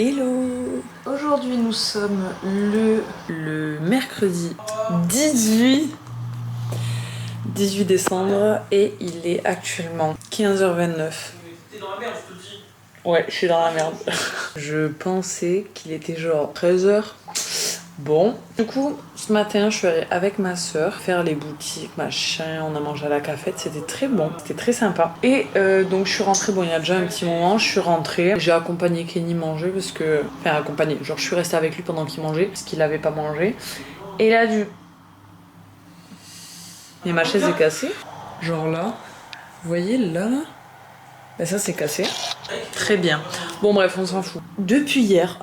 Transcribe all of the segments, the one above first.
Hello. Aujourd'hui nous sommes le mercredi 18 décembre et il est actuellement 15h29. T'es dans la merde, je te le dis. Ouais, je suis dans la merde. Je pensais qu'il était genre 13h. Bon, du coup, ce matin, je suis allée avec ma soeur faire les boutiques, machin, on a mangé à la cafette, c'était très bon, c'était très sympa. Et donc je suis rentrée, bon il y a déjà un petit moment, je suis rentrée, j'ai accompagné Kenny manger parce que... Enfin accompagné, genre je suis restée avec lui pendant qu'il mangeait, parce qu'il avait pas mangé. Et là du... Et ma chaise est cassée, genre là, vous voyez là, ben ça c'est cassé. Très bien. Bon bref, on s'en fout. Depuis hier,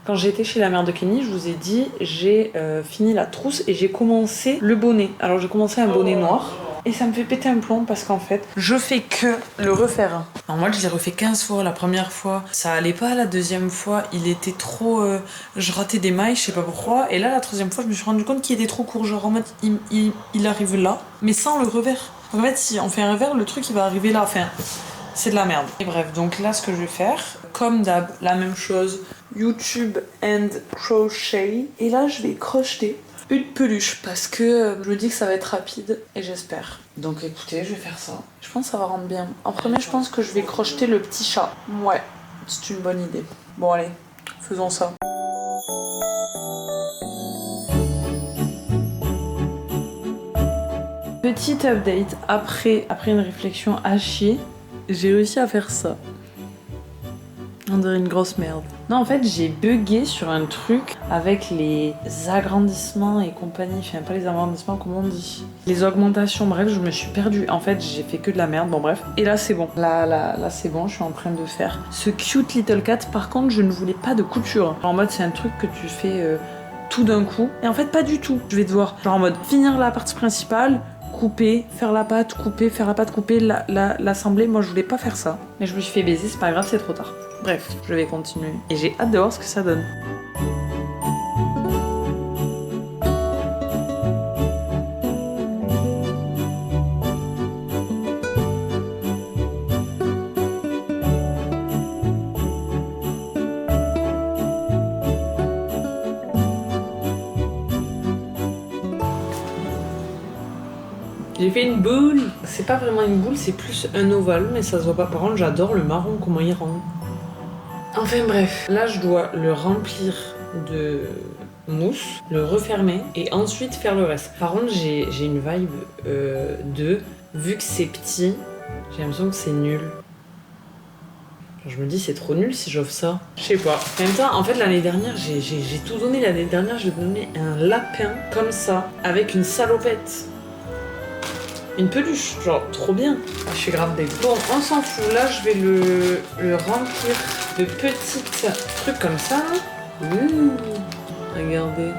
quand j'étais chez la mère de Kenny, je vous ai dit, j'ai fini la trousse et j'ai commencé le bonnet. Alors j'ai commencé un bonnet noir et ça me fait péter un plomb parce qu'en fait, je fais que le refaire. Alors moi je l'ai refait 15 fois la première fois, ça allait pas, la deuxième fois, il était trop... je ratais des mailles, je sais pas pourquoi, et là la troisième fois je me suis rendu compte qu'il était trop court, genre en mode il arrive là, mais sans le revers. En fait si on fait un revers, le truc il va arriver là, enfin... C'est de la merde. Et bref, donc là, ce que je vais faire, comme d'hab, la même chose, YouTube and crochet. Et là, je vais crocheter une peluche parce que je me dis que ça va être rapide et j'espère. Donc écoutez, je vais faire ça. Je pense que ça va rendre bien. En premier, je pense que je vais crocheter le petit chat. Ouais, c'est une bonne idée. Bon, allez, faisons ça. Petite update, après une réflexion à chier, j'ai réussi à faire ça. On dirait une grosse merde. Non, en fait, j'ai bugué sur un truc avec les agrandissements et compagnie. Enfin, pas les agrandissements, comment on dit? Les augmentations, bref, je me suis perdue. En fait, j'ai fait que de la merde, bon bref. Et là, c'est bon. Là, c'est bon, je suis en train de faire ce cute little cat. Par contre, je ne voulais pas de couture. En mode, c'est un truc que tu fais tout d'un coup. Et en fait, pas du tout. Je vais devoir, genre en mode, finir la partie principale, couper, faire la pâte, couper, faire la pâte, couper, l'assembler. Moi, je voulais pas faire ça. Mais je me suis fait baiser, c'est pas grave, c'est trop tard. Bref, je vais continuer. Et j'ai hâte de voir ce que ça donne. J'ai fait une boule. C'est pas vraiment une boule, c'est plus un ovale, mais ça se voit pas. Par contre, j'adore le marron, comment il rend. Enfin bref, là je dois le remplir de mousse, le refermer et ensuite faire le reste. Par contre, j'ai une vibe vu que c'est petit, j'ai l'impression que c'est nul. Je me dis c'est trop nul si j'offre ça. Je sais pas. En même temps, en fait l'année dernière, j'ai tout donné. L'année dernière, j'ai donné un lapin comme ça, avec une salopette. Une peluche, genre trop bien. Ah, je suis grave deg. Bon, on s'en fout. Là, je vais le remplir de petits trucs comme ça. Regardez.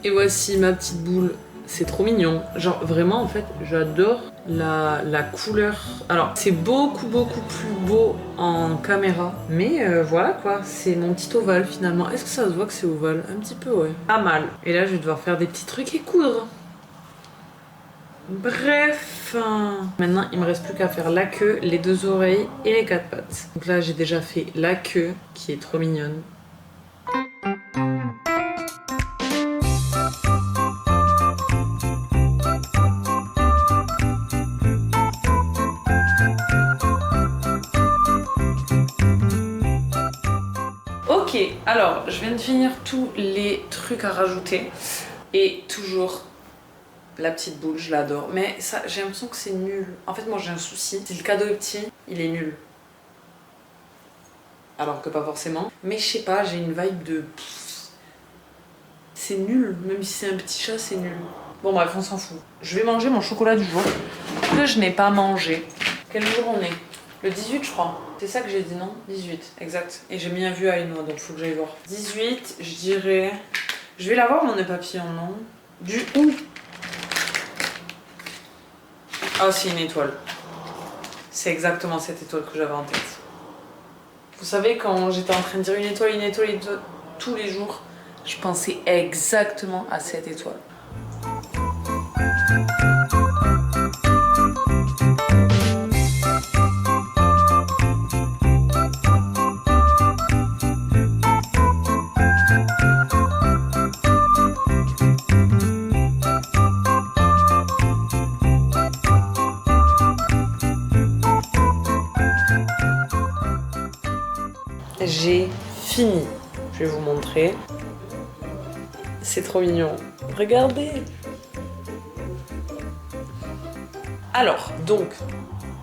Et voici ma petite boule. C'est trop mignon. Genre vraiment en fait j'adore la couleur. Alors c'est beaucoup plus beau en caméra. Mais voilà quoi, c'est mon petit ovale finalement. Est-ce que ça se voit que c'est ovale? Un petit peu ouais. Pas mal. Et là je vais devoir faire des petits trucs et coudre. Bref. Maintenant il me reste plus qu'à faire la queue, les deux oreilles et les quatre pattes. Donc là j'ai déjà fait la queue qui est trop mignonne. Ok, alors je viens de finir tous les trucs à rajouter et toujours la petite boule, je l'adore. Mais ça, j'ai l'impression que c'est nul. En fait, moi j'ai un souci. Si le cadeau est petit, il est nul. Alors que pas forcément. Mais je sais pas, j'ai une vibe de... C'est nul, même si c'est un petit chat, c'est nul. Bon bref, on s'en fout. Je vais manger mon chocolat du jour que je n'ai pas mangé. Quel jour on est? Le 18 je crois. C'est ça que j'ai dit non? 18, exact. Et j'ai mis un vu à une donc faut que j'aille voir. 18, je dirais... Je vais l'avoir mon nœud papillon, non? Du où? Ah c'est une étoile. C'est exactement cette étoile que j'avais en tête. Vous savez, quand j'étais en train de dire une étoile, tous les jours, je pensais exactement à cette étoile. J'ai fini. Je vais vous montrer. C'est trop mignon. Regardez. Alors, donc,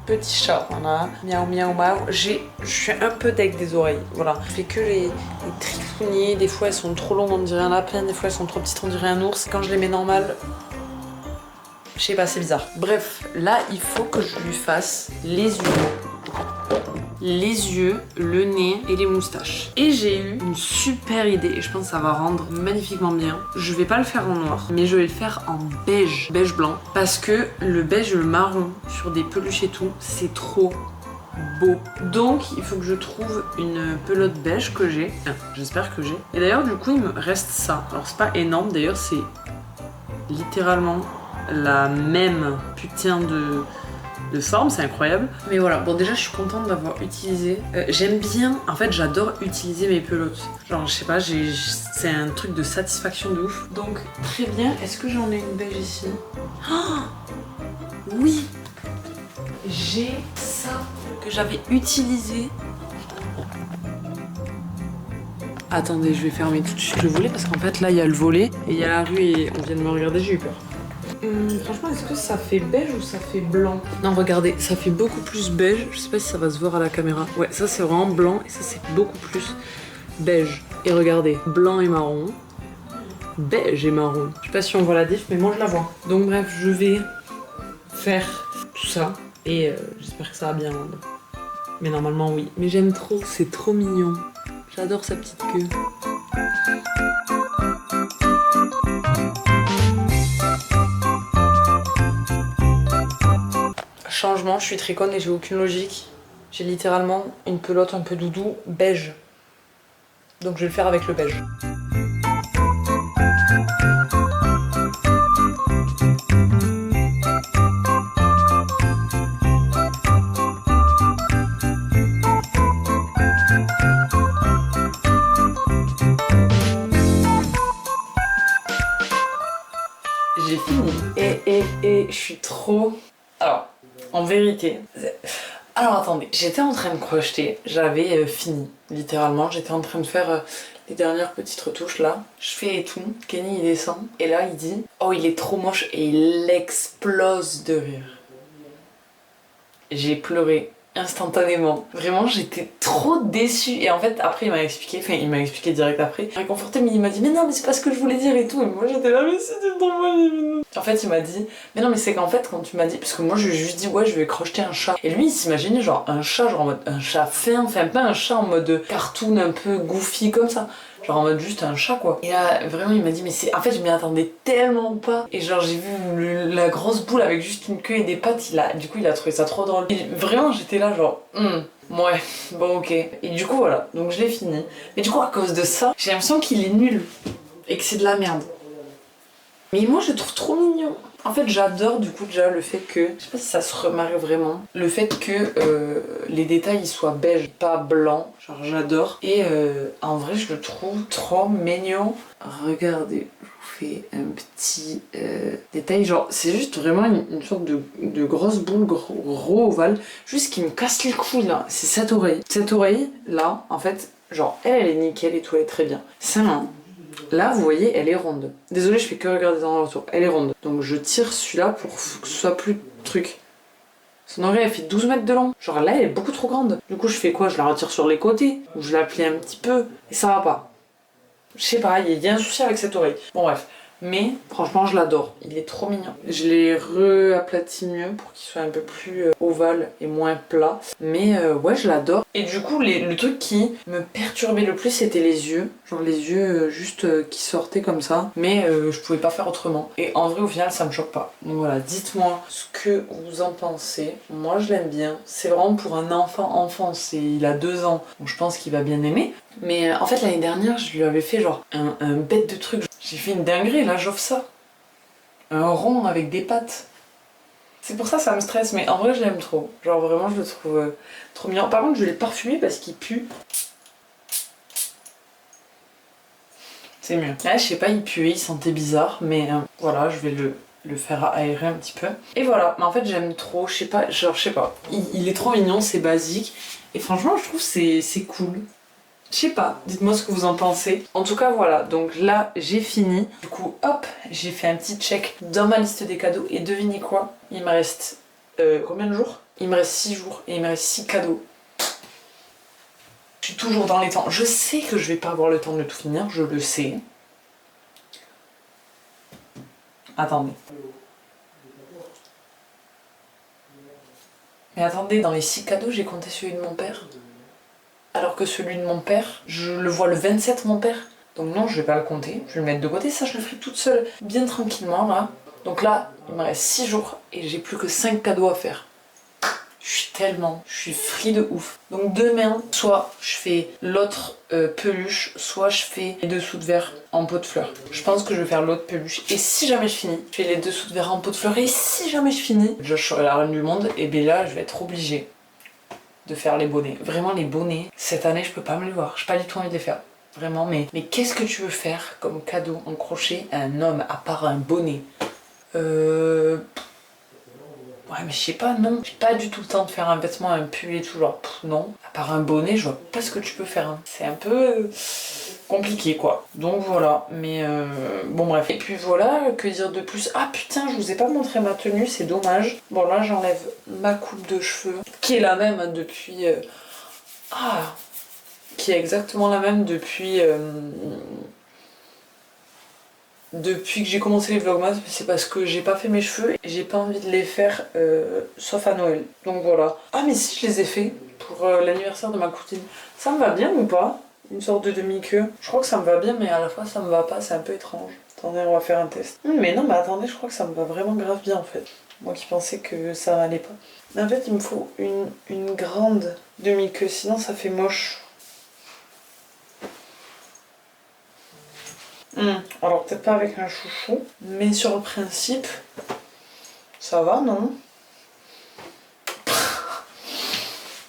petit chat, voilà. Miaou, miaou, miaou. Je suis un peu deg des oreilles. Voilà. Je fais que les trifouiller. Des fois, elles sont trop longues, on dirait un lapin. Des fois, elles sont trop petites, on dirait un ours. Quand je les mets normales, je sais pas, c'est bizarre. Bref, là, il faut que je lui fasse les yeux, le nez et les moustaches. Et j'ai eu une super idée et je pense que ça va rendre magnifiquement bien. Je vais pas le faire en noir, mais je vais le faire en beige blanc, parce que le beige et le marron sur des peluches et tout, c'est trop beau. Donc il faut que je trouve une pelote beige que j'ai. J'espère que j'ai. Et d'ailleurs du coup il me reste ça. Alors c'est pas énorme, d'ailleurs c'est littéralement la même putain de forme, c'est incroyable. Mais voilà, bon déjà je suis contente d'avoir utilisé. J'aime bien, en fait j'adore utiliser mes pelotes. Genre je sais pas, c'est un truc de satisfaction de ouf. Donc très bien, est-ce que j'en ai une beige ici? Oh oui, j'ai ça que j'avais utilisé. Attendez, je vais fermer tout de suite le volet parce qu'en fait là il y a le volet et il y a la rue et on vient de me regarder, j'ai eu peur. Franchement, est-ce que ça fait beige ou ça fait blanc? Non, regardez, ça fait beaucoup plus beige. Je sais pas si ça va se voir à la caméra. Ouais, ça c'est vraiment blanc et ça c'est beaucoup plus beige. Et regardez, blanc et marron, beige et marron. Je sais pas si on voit la diff, mais moi je la vois. Donc bref, je vais faire tout ça et j'espère que ça va bien rendre. Mais normalement oui. Mais j'aime trop, c'est trop mignon. J'adore sa petite queue. Changement, je suis très conne et j'ai aucune logique. J'ai littéralement une pelote un peu doudou beige. Donc je vais le faire avec le beige. J'ai fini. Et je suis trop... Alors... En vérité, alors attendez, j'étais en train de crocheter, j'avais fini, littéralement, j'étais en train de faire les dernières petites retouches là. Je fais et tout, Kenny il descend, et là il dit « Oh il est trop moche » et il explose de rire. J'ai pleuré instantanément. Vraiment, j'étais trop déçue. Et en fait, après, il m'a expliqué direct après. Réconforté, mais il m'a dit, mais non, mais c'est pas ce que je voulais dire et tout. Et moi, j'étais là, mais c'était trop mal. En fait, il m'a dit, mais non, mais c'est qu'en fait, quand tu m'as dit, parce que moi, je lui ai juste dit, ouais, je vais crocheter un chat. Et lui, il s'imaginait genre un chat, genre en mode un chat fin, enfin, pas un chat en mode cartoon un peu goofy comme ça. Genre en mode juste un chat quoi. Et là vraiment il m'a dit mais c'est... En fait je m'y attendais tellement pas. Et genre j'ai vu la grosse boule avec juste une queue et des pattes. Du coup il a trouvé ça trop drôle. Et vraiment j'étais là genre ouais bon ok. Et du coup voilà donc je l'ai fini. Mais du coup à cause de ça j'ai l'impression qu'il est nul. Et que c'est de la merde. Mais moi je le trouve trop mignon. En fait j'adore du coup déjà le fait que, je sais pas si ça se remarque vraiment, le fait que les détails ils soient beige, pas blanc, genre j'adore. Et en vrai je le trouve trop mignon. Regardez, je vous fais un petit détail, genre c'est juste vraiment une sorte de grosse boule gros ovale, juste qui me casse les couilles là, c'est cette oreille. Cette oreille là, en fait, genre elle est nickel et tout, elle est très bien. Sa main. Là, vous voyez, elle est ronde. Désolée, je fais que regarder dans le retour. Elle est ronde. Donc je tire celui-là pour que ce soit plus truc. Son oreille, elle fait 12 mètres de long. Genre là, elle est beaucoup trop grande. Du coup, je fais quoi? Je la retire sur les côtés. Ou je la plie un petit peu. Et ça va pas. Je sais pas, il y a un souci avec cette oreille. Bon bref. Mais franchement je l'adore, il est trop mignon. Je l'ai re-aplati mieux pour qu'il soit un peu plus ovale et moins plat. Mais ouais je l'adore. Et du coup le truc qui me perturbait le plus c'était les yeux. Genre les yeux juste qui sortaient comme ça. Mais je pouvais pas faire autrement. Et en vrai au final ça me choque pas. Donc voilà, dites-moi ce que vous en pensez. Moi je l'aime bien. C'est vraiment pour un enfant, il a 2 ans. Donc je pense qu'il va bien aimer. Mais en fait l'année dernière je lui avais fait genre un bête de truc. J'ai fait une dinguerie, là j'offre ça. Un rond avec des pattes. C'est pour ça que ça me stresse, mais en vrai je l'aime trop. Genre vraiment je le trouve trop mignon. Par contre je l'ai parfumé parce qu'il pue. C'est mieux. Là je sais pas, il puait, il sentait bizarre, mais voilà, je vais le faire aérer un petit peu. Et voilà, mais en fait j'aime trop, je sais pas, genre je sais pas. Il est trop mignon, c'est basique. Et franchement je trouve c'est cool. Je sais pas, dites-moi ce que vous en pensez. En tout cas voilà, donc là j'ai fini. Du coup hop, j'ai fait un petit check dans ma liste des cadeaux. Et devinez quoi? Il me reste combien de jours? Il me reste 6 jours et il me reste 6 cadeaux. Je suis toujours dans les temps. Je sais que je vais pas avoir le temps de tout finir, je le sais. Attendez. Mais attendez, dans les 6 cadeaux, j'ai compté celui de mon père. Alors que celui de mon père, je le vois le 27 mon père. Donc non, je vais pas le compter, je vais le mettre de côté, ça je le ferai toute seule, bien tranquillement là. Donc là, il me reste 6 jours et j'ai plus que 5 cadeaux à faire. Je suis free de ouf. Donc demain, soit je fais l'autre peluche, soit je fais les dessous de verre en pot de fleurs. Je pense que je vais faire l'autre peluche. Et si jamais je finis, je fais les dessous de verre en pot de fleurs. Et si jamais je finis, je serai la reine du monde, et bien là, je vais être obligée de faire les bonnets. Vraiment les bonnets, cette année je peux pas me les voir. J'ai pas du tout envie de les faire. Vraiment, mais qu'est-ce que tu veux faire comme cadeau en crochet à un homme à part un bonnet? Ouais mais je sais pas, non. J'ai pas du tout le temps de faire un vêtement, un pull et tout, genre non. À part un bonnet, je vois pas ce que tu peux faire. Hein. C'est un peu compliqué quoi. Donc voilà, mais bon bref. Et puis voilà, que dire de plus? Ah putain, je vous ai pas montré ma tenue, c'est dommage. Bon là j'enlève ma coupe de cheveux, qui est la même hein, depuis... qui est exactement la même depuis... Depuis que j'ai commencé les vlogmas, c'est parce que j'ai pas fait mes cheveux et j'ai pas envie de les faire sauf à Noël. Donc voilà. Ah mais si je les ai fait pour l'anniversaire de ma cousine. Ça me va bien ou pas? Une sorte de demi-queue. Je crois que ça me va bien mais à la fois ça me va pas, c'est un peu étrange. Attendez, on va faire un test. Mais non mais attendez, je crois que ça me va vraiment grave bien en fait. Moi qui pensais que ça allait pas. Mais en fait il me faut une grande demi-queue, sinon ça fait moche. Alors peut-être pas avec un chouchou, mais sur le principe, ça va, non?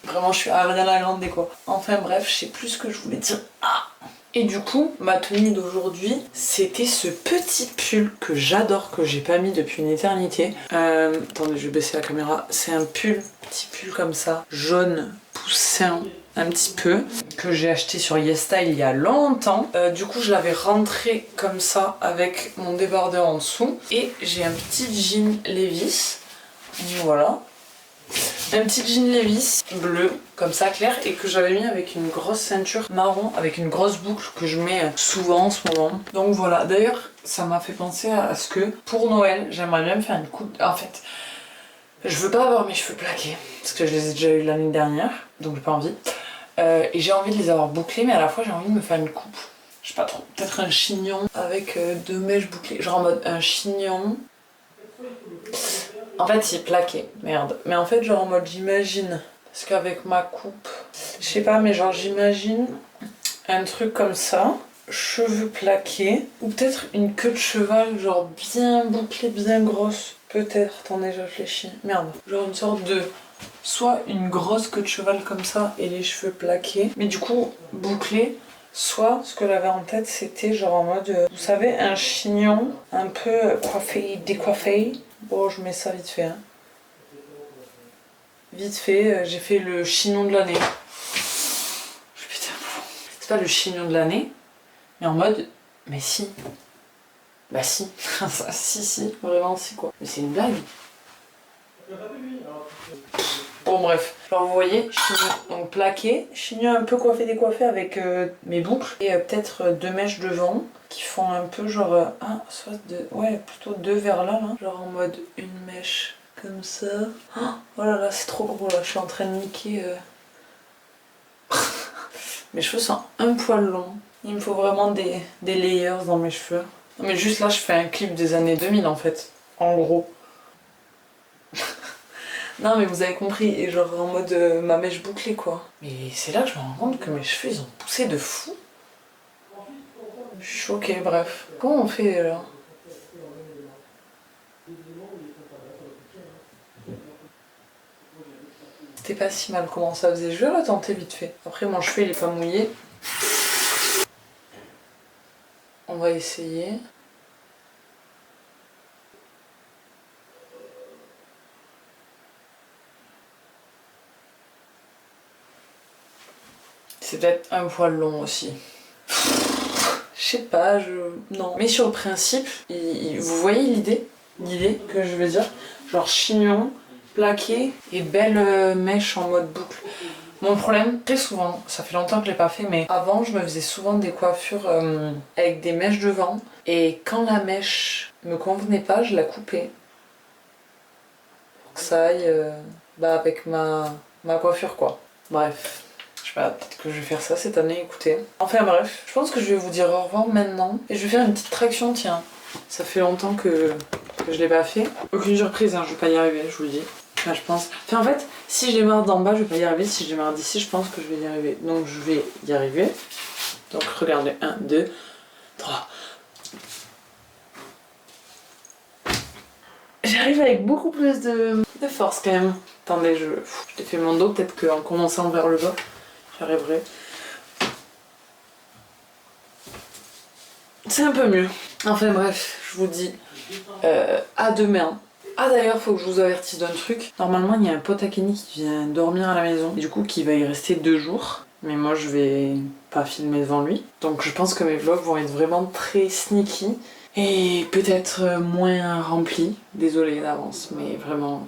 Vraiment, je suis Ariana Grande quoi. Enfin bref, je sais plus ce que je voulais dire. Et du coup, ma tenue d'aujourd'hui, c'était ce petit pull que j'adore, que j'ai pas mis depuis une éternité. Attendez, je vais baisser la caméra. C'est un petit pull comme ça, jaune, poussin, un petit peu, que j'ai acheté sur YesStyle il y a longtemps. Du coup, je l'avais rentré comme ça avec mon débardeur en dessous. Et j'ai un petit jean Levi's. Voilà. Un petit jean Levi's bleu, comme ça, clair, et que j'avais mis avec une grosse ceinture marron, avec une grosse boucle que je mets souvent en ce moment. Donc voilà, d'ailleurs, ça m'a fait penser à ce que, pour Noël, j'aimerais bien me faire une coupe... En fait, je veux pas avoir mes cheveux plaqués, parce que je les ai déjà eu l'année dernière, donc j'ai pas envie. Et j'ai envie de les avoir bouclés, mais à la fois j'ai envie de me faire une coupe. Je sais pas trop, peut-être un chignon avec 2 mèches bouclées, genre en mode un chignon... En fait, il est plaqué, merde. Mais en fait, genre en mode j'imagine, parce qu'avec ma coupe, je sais pas, mais genre j'imagine un truc comme ça, cheveux plaqués, ou peut-être une queue de cheval, genre bien bouclée, bien grosse. Peut-être, attendez, je réfléchis. Merde. Genre une sorte de... Soit une grosse queue de cheval comme ça et les cheveux plaqués, mais du coup bouclés. Soit, ce que j'avais en tête, c'était genre en mode, vous savez, un chignon un peu coiffé, décoiffé. Bon, je mets ça vite fait. Hein. Vite fait, j'ai fait le chignon de l'année. Putain, c'est pas le chignon de l'année, mais en mode, mais si. Bah si. si, vraiment si quoi. Mais c'est une blague. Bon bref, alors vous voyez, chignon donc plaqué, chignon un peu coiffé décoiffé avec mes boucles et peut-être 2 mèches devant qui font un peu genre soit ouais plutôt 2 vers là, genre en mode une mèche comme ça. Oh là là, c'est trop gros là, je suis en train de niquer. Mes cheveux sont un poil longs. Il me faut vraiment des layers dans mes cheveux. Non mais juste là, je fais un clip des années 2000 en fait, en gros. Non mais vous avez compris, et genre en mode ma mèche bouclée quoi. Mais c'est là que je me rends compte que mes cheveux ils ont poussé de fou. Je suis choquée, bref. Comment on fait là? C'était pas si mal comment ça faisait, je vais retenter vite fait. Après mon cheveu il est pas mouillé. On va essayer. C'est peut-être un poil long aussi. Je sais pas, non. Mais sur le principe, vous voyez l'idée? L'idée que je veux dire? Genre chignon, plaqué et belle mèche en mode boucle. Mon problème, très souvent, ça fait longtemps que je l'ai pas fait, mais avant je me faisais souvent des coiffures avec des mèches devant. Et quand la mèche me convenait pas, je la coupais. Pour que ça aille avec ma coiffure quoi. Bref. Peut-être que je vais faire ça cette année, écoutez. Enfin bref, je pense que je vais vous dire au revoir maintenant. Et je vais faire une petite traction, tiens. Ça fait longtemps que je l'ai pas fait. Aucune surprise, je vais pas y arriver, je vous le dis. Enfin, je pense. Enfin, en fait, si je démarre d'en bas, je vais pas y arriver. Si je démarre d'ici, je pense que je vais y arriver. Donc je vais y arriver. Donc regardez, 1, 2, 3. J'arrive avec beaucoup plus de force quand même. Attendez, je t'ai fait mon dos, peut-être qu'en commençant vers le bas, j'arriverai. C'est un peu mieux. Enfin bref, je vous dis à demain. Ah d'ailleurs, faut que je vous avertisse d'un truc. Normalement, il y a un pote à Kenny qui vient dormir à la maison. Et du coup, qui va y rester 2 jours. Mais moi, je vais pas filmer devant lui. Donc je pense que mes vlogs vont être vraiment très sneaky. Et peut-être moins remplis. Désolée d'avance, mais vraiment...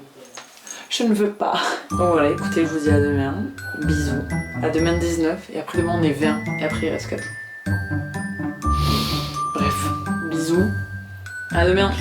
Je ne veux pas. Donc voilà, écoutez, je vous dis à demain. Bisous. À demain 19. Et après demain, on est 20. Et après, il reste 4 jours. Bref, bisous. À demain.